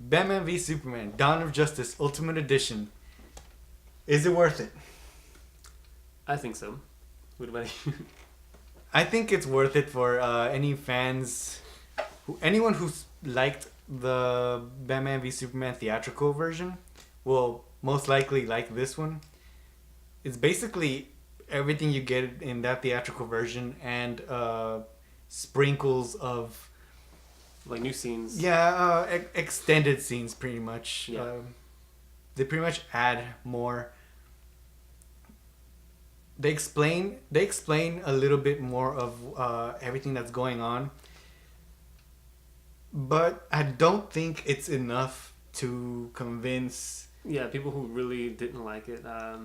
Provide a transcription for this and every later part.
Batman v Superman: Dawn of Justice Ultimate Edition. Is it worth it? I think so. What about you? I think it's worth it for any fans, anyone who's liked the Batman v Superman theatrical version will most likely like this one. It's basically everything you get in that theatrical version and sprinkles of Like new scenes. extended scenes pretty much. Yeah. They pretty much add more. They explain a little bit more of everything that's going on, but I don't think it's enough to convince. Yeah, people who really didn't like it. I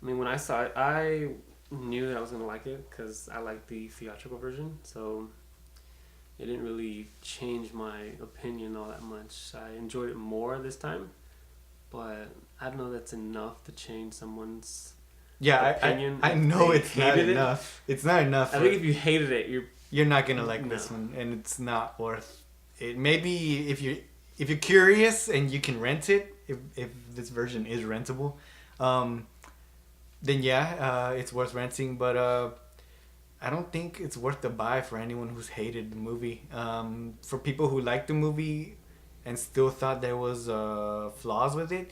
mean, when I saw it, I knew that I was gonna like it because I liked the theatrical version. So it didn't really change my opinion all that much. I enjoyed it more this time, but I don't know if that's enough to change someone's opinion. I know They it's not hated it. enough. It's not enough. I think if you hated it, You're not gonna like this No. one, and it's not worth it. Maybe if you're curious and you can rent it, if this version is rentable, then yeah, it's worth renting. But I don't think it's worth the buy for anyone who's hated the movie. For people who liked the movie and still thought there was flaws with it,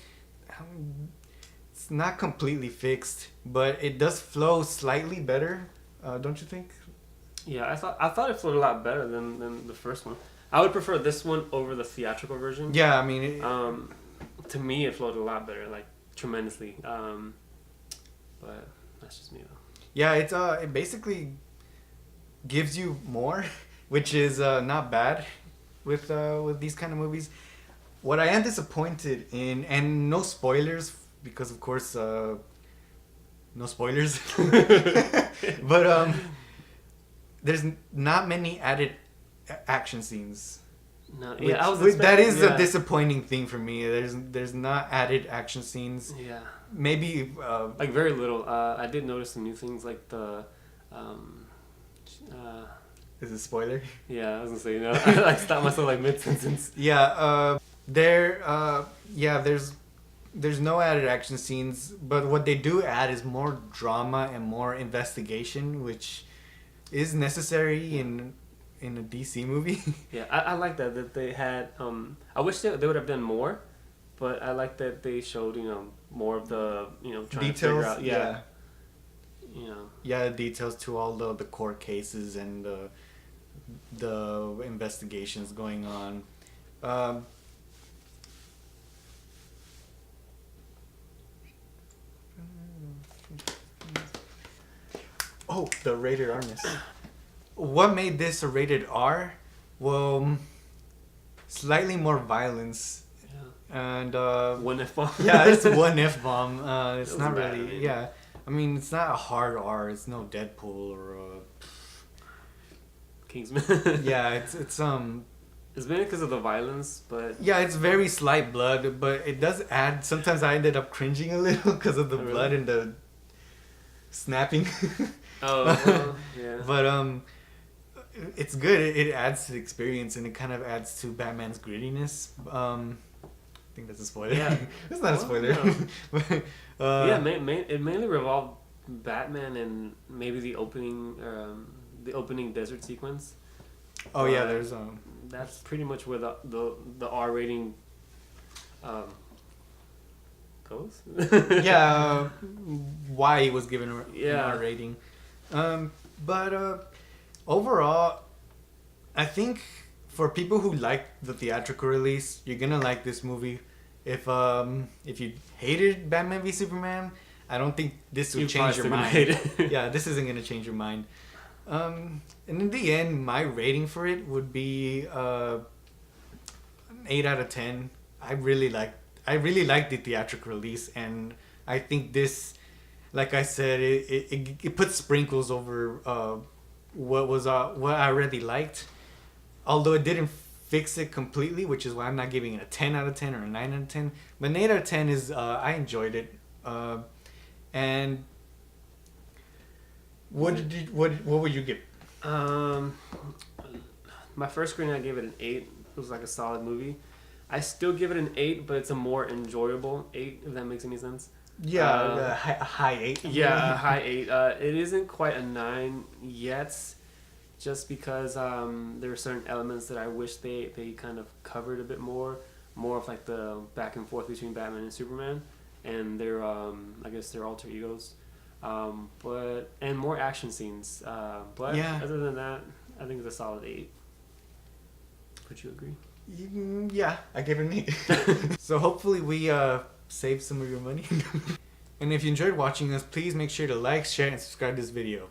it's not completely fixed, but it does flow slightly better. Don't you think? yeah, I thought it flowed a lot better than the first one. I would prefer this one over the theatrical version. Yeah, I mean, To me, it flowed a lot better, like tremendously. But that's just me though. yeah, it basically gives you more, which is not bad with these kind of movies. What I am disappointed in, and no spoilers because of course no spoilers, but there's not many added action scenes. No, Which, yeah, I was that expecting, is yeah. a disappointing thing for me. There's not added action scenes. Yeah, Maybe like very little. I did notice some new things, like the, is it a spoiler? yeah, I was gonna say, I like stopped myself like mid sentence. Yeah, there's no added action scenes, but what they do add is more drama and more investigation, which is necessary in a DC movie. Yeah, I like that they had. I wish they would have done more, but I like that they showed more of the trying to figure Details, out. yeah. You know. Yeah, details to all the court cases and the investigations going on. Um, oh, the rated Rness. What made this a rated R? Well, slightly more violence Yeah. and One F bomb. yeah, it's one F bomb. It's It not wasn't bad, really. I mean. Yeah, I mean it's not a hard R. It's no Deadpool or. Kingsman. Yeah, it's It's mainly because of the violence, but yeah, it's very slight blood, but it does add. Sometimes I ended up cringing a little because of the Oh, really? blood and the snapping. well, yeah. But it's good. It adds to the experience and it kind of adds to Batman's grittiness. I think that's a spoiler. Yeah. It's not a Well, spoiler. no. But, Yeah, it mainly revolved Batman and maybe the opening desert sequence. Oh yeah, there's That's pretty much where the R rating goes. yeah, why he was given an Yeah. R rating. But overall, I think for people who like the theatrical release, you're gonna like this movie. If you hated Batman v Superman, I don't think this would You change your probably mind. still gonna hate it. Yeah, this isn't gonna change your mind. And in the end, my rating for it would be an 8 out of 10. I really like the theatrical release, and I think this, like I said, it puts sprinkles over what I already liked. Although it didn't fix it completely, which is why I'm not giving it a 10 out of 10 or a 9 out of 10. But an 8 out of 10 is I enjoyed it. And what would you give? My first screening, I gave it an 8. It was like a solid movie. I still give it an 8, but it's a more enjoyable 8, if that makes any sense. Yeah, a high 8. Yeah, a high 8. It isn't quite a 9 yet, just because there are certain elements that I wish they kind of covered a bit more of like the back and forth between Batman and Superman, and their I guess their alter egos, and more action scenes. But Yeah. other than that, I think it's a solid 8. Would you agree? Yeah, I gave it an 8. So hopefully we saved some of your money. And if you enjoyed watching us, please make sure to like, share, and subscribe to this video.